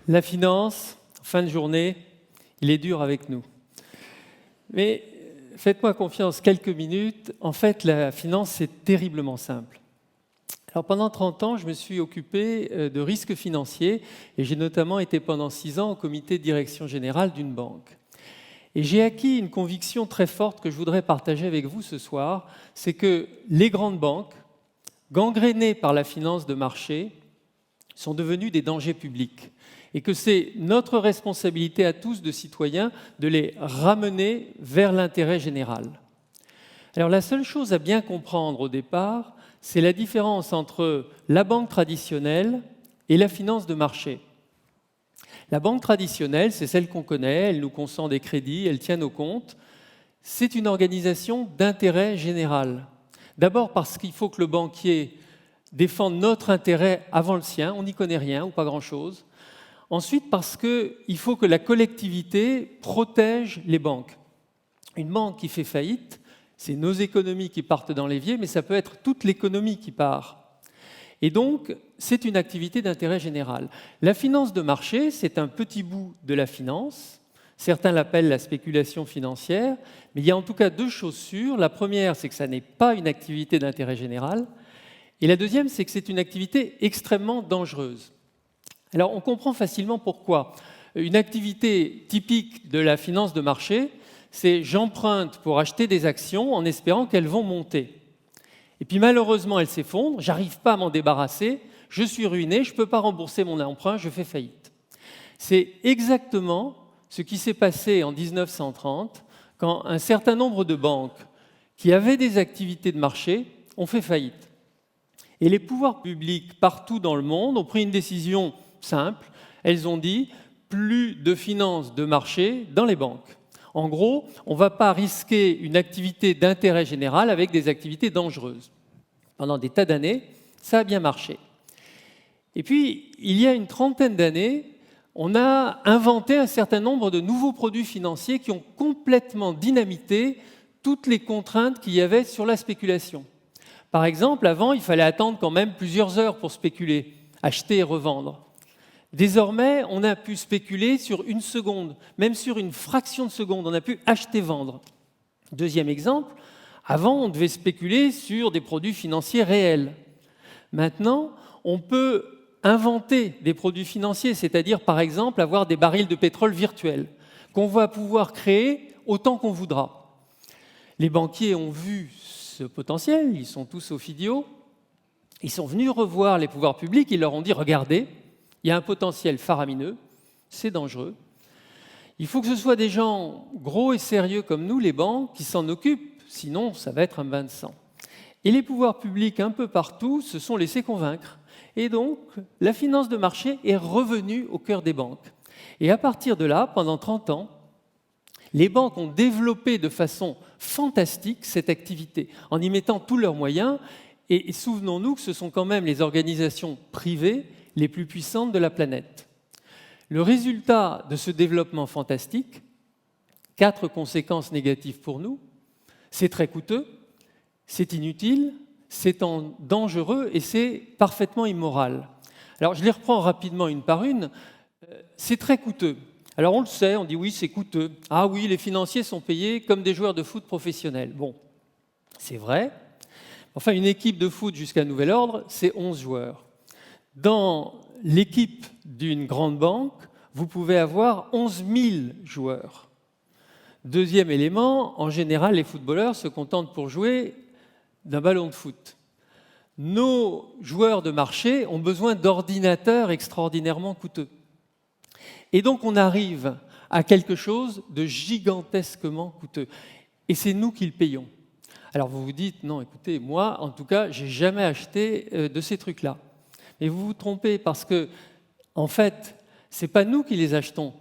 La finance, en fin de journée, il est dur avec nous. Mais faites-moi confiance quelques minutes. En fait, la finance, c'est terriblement simple. Alors, pendant 30 ans, je me suis occupé de risques financiers et j'ai notamment été pendant 6 ans au comité de direction générale d'une banque. Et j'ai acquis une conviction très forte que je voudrais partager avec vous ce soir, c'est que les grandes banques, gangrénées par la finance de marché, sont devenues des dangers publics. Et que c'est notre responsabilité à tous de citoyens de les ramener vers l'intérêt général. Alors la seule chose à bien comprendre au départ, c'est la différence entre la banque traditionnelle et la finance de marché. La banque traditionnelle, c'est celle qu'on connaît, elle nous consent des crédits, elle tient nos comptes. C'est une organisation d'intérêt général. D'abord parce qu'il faut que le banquier défende notre intérêt avant le sien, on n'y connaît rien ou pas grand-chose. Ensuite, parce qu'il faut que la collectivité protège les banques. Une banque qui fait faillite, c'est nos économies qui partent dans l'évier, mais ça peut être toute l'économie qui part. Et donc, c'est une activité d'intérêt général. La finance de marché, c'est un petit bout de la finance. Certains l'appellent la spéculation financière, mais il y a en tout cas 2 choses sûres. La première, c'est que ça n'est pas une activité d'intérêt général. Et la deuxième, c'est que c'est une activité extrêmement dangereuse. Alors, on comprend facilement pourquoi. Une activité typique de la finance de marché, c'est j'emprunte pour acheter des actions en espérant qu'elles vont monter. Et puis malheureusement, elles s'effondrent, j'arrive pas à m'en débarrasser, je suis ruiné, je ne peux pas rembourser mon emprunt, je fais faillite. C'est exactement ce qui s'est passé en 1930, quand un certain nombre de banques qui avaient des activités de marché ont fait faillite. Et les pouvoirs publics partout dans le monde ont pris une décision simple, elles ont dit plus de finances de marché dans les banques. En gros, on ne va pas risquer une activité d'intérêt général avec des activités dangereuses. Pendant des tas d'années, ça a bien marché. Et puis, il y a une trentaine d'années, on a inventé un certain nombre de nouveaux produits financiers qui ont complètement dynamité toutes les contraintes qu'il y avait sur la spéculation. Par exemple, avant, il fallait attendre quand même plusieurs heures pour spéculer, acheter et revendre. Désormais, on a pu spéculer sur 1 seconde, même sur une fraction de seconde, on a pu acheter-vendre. Deuxième exemple, avant, on devait spéculer sur des produits financiers réels. Maintenant, on peut inventer des produits financiers, c'est-à-dire, par exemple, avoir des barils de pétrole virtuels, qu'on va pouvoir créer autant qu'on voudra. Les banquiers ont vu ce potentiel, ils sont tous au FIDIO, ils sont venus revoir les pouvoirs publics, ils leur ont dit « Regardez, il y a un potentiel faramineux, c'est dangereux. Il faut que ce soit des gens gros et sérieux comme nous, les banques, qui s'en occupent, sinon ça va être un bain de sang. » Et les pouvoirs publics, un peu partout, se sont laissés convaincre. Et donc, la finance de marché est revenue au cœur des banques. Et à partir de là, pendant 30 ans, les banques ont développé de façon fantastique cette activité, en y mettant tous leurs moyens. Et souvenons-nous que ce sont quand même les organisations privées les plus puissantes de la planète. Le résultat de ce développement fantastique, 4 conséquences négatives pour nous, c'est très coûteux, c'est inutile, c'est dangereux et c'est parfaitement immoral. Alors je les reprends rapidement une par une. C'est très coûteux. Alors on le sait, on dit oui, c'est coûteux. Ah oui, les financiers sont payés comme des joueurs de foot professionnels. Bon, c'est vrai. Enfin, une équipe de foot jusqu'à nouvel ordre, c'est 11 joueurs. Dans l'équipe d'une grande banque, vous pouvez avoir 11 000 joueurs. Deuxième élément, en général, les footballeurs se contentent pour jouer d'un ballon de foot. Nos joueurs de marché ont besoin d'ordinateurs extraordinairement coûteux. Et donc, on arrive à quelque chose de gigantesquement coûteux. Et c'est nous qui le payons. Alors, vous vous dites, non, écoutez, moi, en tout cas, j'ai jamais acheté de ces trucs-là. Mais vous vous trompez parce que, en fait, ce n'est pas nous qui les achetons,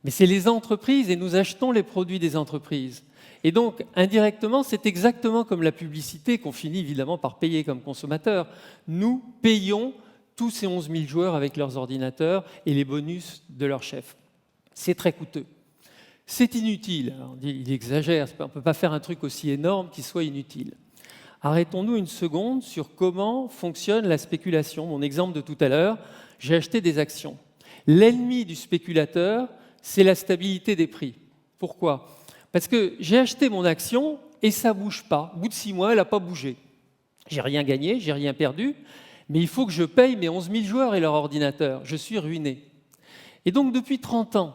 mais c'est les entreprises et nous achetons les produits des entreprises. Et donc, indirectement, c'est exactement comme la publicité qu'on finit évidemment par payer comme consommateur. Nous payons tous ces 11 000 joueurs avec leurs ordinateurs et les bonus de leurs chefs. C'est très coûteux. C'est inutile. Alors, il exagère, on ne peut pas faire un truc aussi énorme qui soit inutile. Arrêtons-nous une seconde sur comment fonctionne la spéculation. Mon exemple de tout à l'heure, j'ai acheté des actions. L'ennemi du spéculateur, c'est la stabilité des prix. Pourquoi ? Parce que j'ai acheté mon action et ça ne bouge pas. Au bout de 6 mois, elle n'a pas bougé. J'ai rien gagné, j'ai rien perdu, mais il faut que je paye mes 11 000 joueurs et leur ordinateur. Je suis ruiné. Et donc, depuis 30 ans,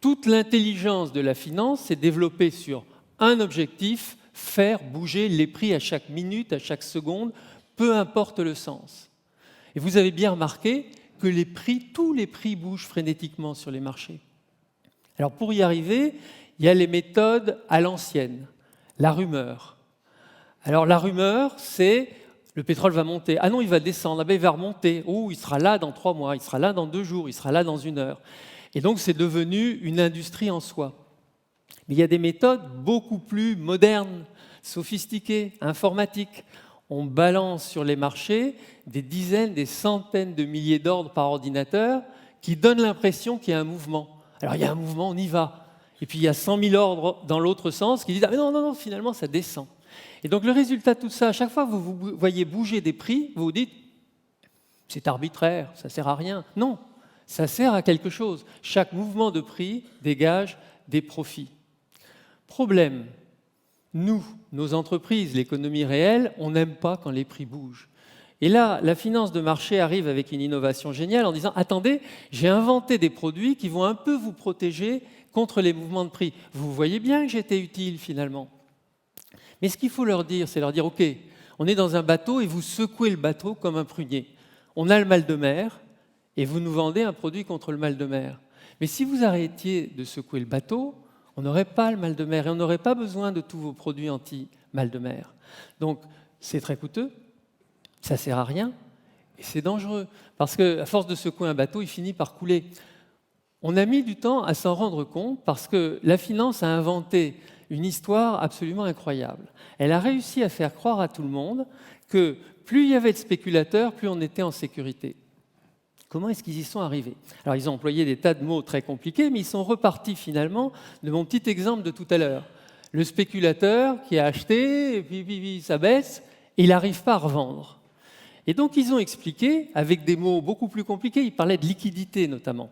toute l'intelligence de la finance s'est développée sur un objectif, faire bouger les prix à chaque minute, à chaque seconde, peu importe le sens. Et vous avez bien remarqué que les prix, tous les prix bougent frénétiquement sur les marchés. Alors pour y arriver, il y a les méthodes à l'ancienne, la rumeur. Alors la rumeur, c'est le pétrole va monter. Ah non, il va descendre. Ah ben, il va remonter. Oh, il sera là dans 3 mois, il sera là dans 2 jours, il sera là dans 1 heure. Et donc c'est devenu une industrie en soi. Mais il y a des méthodes beaucoup plus modernes, sophistiquées, informatiques. On balance sur les marchés des dizaines, des centaines de milliers d'ordres par ordinateur qui donnent l'impression qu'il y a un mouvement. Alors il y a un mouvement, on y va. Et puis il y a 100 000 ordres dans l'autre sens qui disent « Ah mais non, finalement ça descend ». Et donc le résultat de tout ça, à chaque fois que vous voyez bouger des prix, vous vous dites « C'est arbitraire, ça ne sert à rien ». Non, ça sert à quelque chose. Chaque mouvement de prix dégage des profits. Problème, nous, nos entreprises, l'économie réelle, on n'aime pas quand les prix bougent. Et là, la finance de marché arrive avec une innovation géniale en disant « Attendez, j'ai inventé des produits qui vont un peu vous protéger contre les mouvements de prix. Vous voyez bien que j'étais utile finalement. » Mais ce qu'il faut leur dire, c'est leur dire « Ok, on est dans un bateau et vous secouez le bateau comme un prunier. On a le mal de mer et vous nous vendez un produit contre le mal de mer. Mais si vous arrêtiez de secouer le bateau, on n'aurait pas le mal de mer et on n'aurait pas besoin de tous vos produits anti-mal de mer. Donc, c'est très coûteux, ça ne sert à rien et c'est dangereux. Parce qu'à force de secouer un bateau, il finit par couler. On a mis du temps à s'en rendre compte parce que la finance a inventé une histoire absolument incroyable. Elle a réussi à faire croire à tout le monde que plus il y avait de spéculateurs, plus on était en sécurité. Comment est-ce qu'ils y sont arrivés ? Alors, ils ont employé des tas de mots très compliqués, mais ils sont repartis finalement de mon petit exemple de tout à l'heure. Le spéculateur qui a acheté, et puis ça baisse, et il n'arrive pas à revendre. Et donc, ils ont expliqué, avec des mots beaucoup plus compliqués, ils parlaient de liquidité notamment.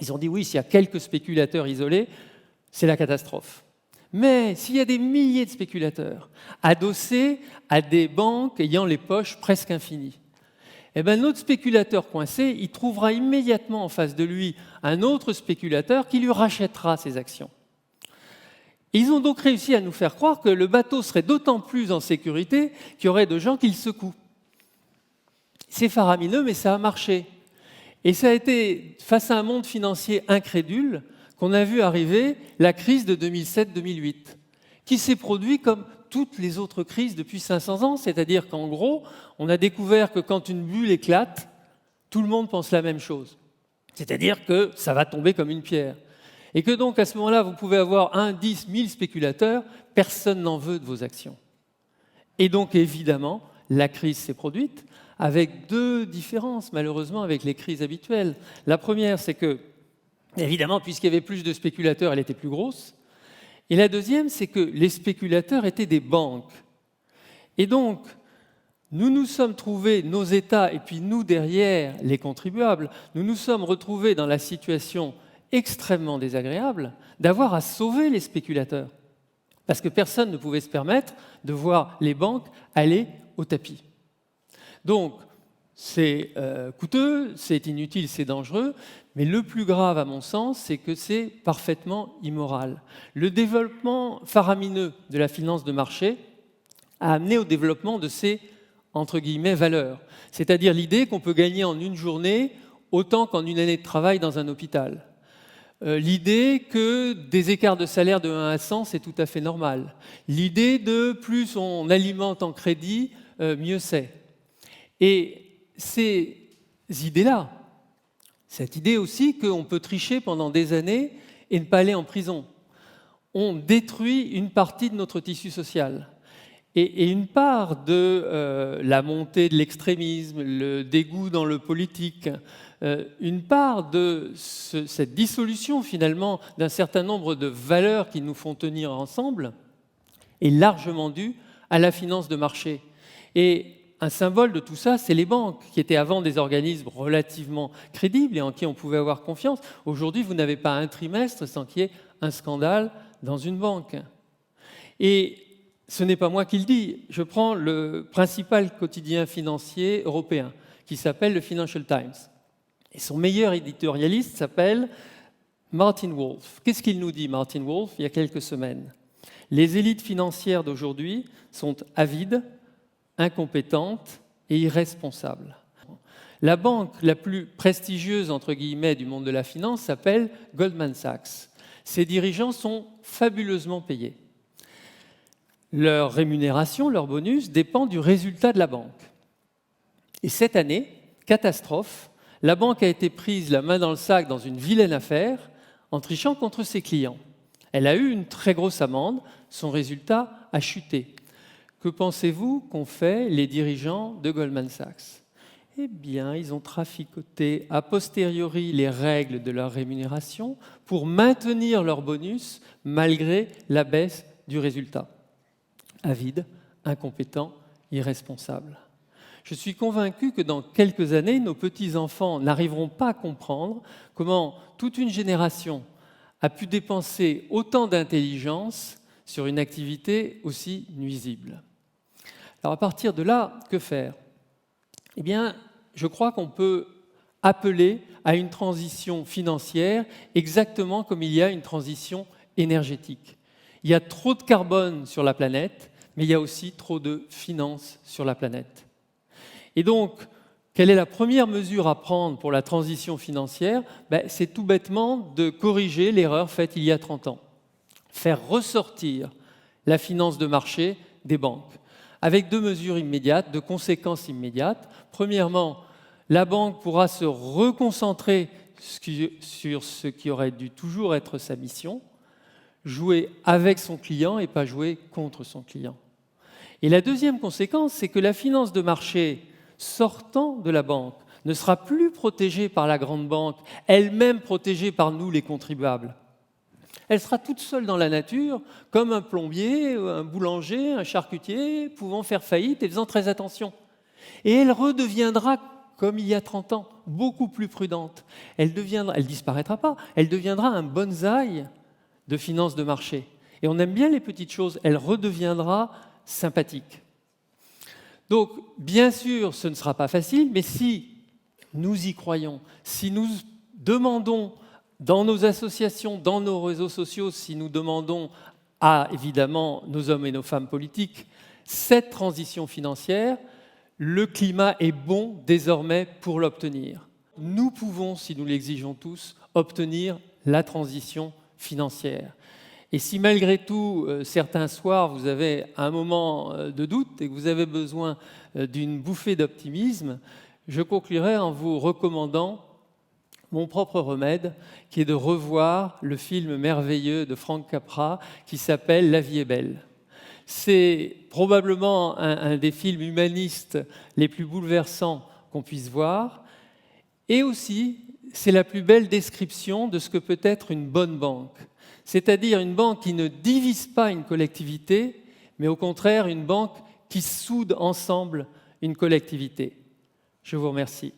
Ils ont dit, oui, s'il y a quelques spéculateurs isolés, c'est la catastrophe. Mais s'il y a des milliers de spéculateurs adossés à des banques ayant les poches presque infinies, eh bien, notre spéculateur coincé, il trouvera immédiatement en face de lui un autre spéculateur qui lui rachètera ses actions. Et ils ont donc réussi à nous faire croire que le bateau serait d'autant plus en sécurité qu'il y aurait de gens qui le secouent. C'est faramineux, mais ça a marché. Et ça a été, face à un monde financier incrédule, qu'on a vu arriver la crise de 2007-2008, qui s'est produite comme toutes les autres crises depuis 500 ans, c'est-à-dire qu'en gros, on a découvert que quand une bulle éclate, tout le monde pense la même chose. C'est-à-dire que ça va tomber comme une pierre. Et que donc, à ce moment-là, vous pouvez avoir 1, 10, 1000 spéculateurs, personne n'en veut de vos actions. Et donc, évidemment, la crise s'est produite avec 2 différences, malheureusement, avec les crises habituelles. La première, c'est que, évidemment, puisqu'il y avait plus de spéculateurs, elle était plus grosse. Et la deuxième, c'est que les spéculateurs étaient des banques. Et donc, nous nous sommes trouvés, nos États, et puis nous derrière, les contribuables, nous nous sommes retrouvés dans la situation extrêmement désagréable d'avoir à sauver les spéculateurs. Parce que personne ne pouvait se permettre de voir les banques aller au tapis. Donc, c'est coûteux, c'est inutile, c'est dangereux, mais le plus grave, à mon sens, c'est que c'est parfaitement immoral. Le développement faramineux de la finance de marché a amené au développement de ces, entre guillemets, valeurs. C'est-à-dire l'idée qu'on peut gagner en une journée autant qu'en une année de travail dans un hôpital. L'idée que des écarts de salaire de 1 à 100, c'est tout à fait normal. L'idée de plus on alimente en crédit, mieux c'est. Et ces idées-là, cette idée aussi qu'on peut tricher pendant des années et ne pas aller en prison, ont détruit une partie de notre tissu social. Et une part de la montée de l'extrémisme, le dégoût dans le politique, une part de cette dissolution finalement d'un certain nombre de valeurs qui nous font tenir ensemble est largement due à la finance de marché. Et un symbole de tout ça, c'est les banques, qui étaient avant des organismes relativement crédibles et en qui on pouvait avoir confiance. Aujourd'hui, vous n'avez pas un trimestre sans qu'il y ait un scandale dans une banque. Et ce n'est pas moi qui le dis. Je prends le principal quotidien financier européen, qui s'appelle le Financial Times. Et son meilleur éditorialiste s'appelle Martin Wolf. Qu'est-ce qu'il nous dit, Martin Wolf, il y a quelques semaines? Les élites financières d'aujourd'hui sont avides, incompétentes et irresponsables. La banque la plus prestigieuse, entre guillemets, du monde de la finance s'appelle Goldman Sachs. Ses dirigeants sont fabuleusement payés. Leur rémunération, leur bonus, dépend du résultat de la banque. Et cette année, catastrophe, la banque a été prise la main dans le sac dans une vilaine affaire en trichant contre ses clients. Elle a eu une très grosse amende, son résultat a chuté. Que pensez-vous qu'ont fait les dirigeants de Goldman Sachs? Eh bien, ils ont traficoté a posteriori les règles de leur rémunération pour maintenir leur bonus malgré la baisse du résultat. Avide, incompétent, irresponsable. Je suis convaincu que dans quelques années, nos petits-enfants n'arriveront pas à comprendre comment toute une génération a pu dépenser autant d'intelligence sur une activité aussi nuisible. Alors à partir de là, que faire? Eh bien, je crois qu'on peut appeler à une transition financière exactement comme il y a une transition énergétique. Il y a trop de carbone sur la planète, mais il y a aussi trop de finances sur la planète. Et donc, quelle est la première mesure à prendre pour la transition financière? C'est tout bêtement de corriger l'erreur faite il y a 30 ans. Faire ressortir la finance de marché des banques, avec deux mesures immédiates, deux conséquences immédiates. Premièrement, la banque pourra se reconcentrer sur ce qui aurait dû toujours être sa mission, jouer avec son client et pas jouer contre son client. Et la deuxième conséquence, c'est que la finance de marché sortant de la banque ne sera plus protégée par la grande banque, elle-même protégée par nous les contribuables. Elle sera toute seule dans la nature, comme un plombier, un boulanger, un charcutier, pouvant faire faillite et faisant très attention. Et elle redeviendra, comme il y a 30 ans, beaucoup plus prudente. Elle disparaîtra pas, elle deviendra un bonsaï de finance de marché. Et on aime bien les petites choses, elle redeviendra sympathique. Donc, bien sûr, ce ne sera pas facile, mais si nous y croyons, si nous demandons dans nos associations, dans nos réseaux sociaux, si nous demandons à, évidemment, nos hommes et nos femmes politiques, cette transition financière, le climat est bon désormais pour l'obtenir. Nous pouvons, si nous l'exigeons tous, obtenir la transition financière. Et si malgré tout, certains soirs, vous avez un moment de doute et que vous avez besoin d'une bouffée d'optimisme, je conclurai en vous recommandant mon propre remède, qui est de revoir le film merveilleux de Frank Capra qui s'appelle « La vie est belle ». C'est probablement un des films humanistes les plus bouleversants qu'on puisse voir. Et aussi, c'est la plus belle description de ce que peut être une bonne banque. C'est-à-dire une banque qui ne divise pas une collectivité, mais au contraire une banque qui soude ensemble une collectivité. Je vous remercie.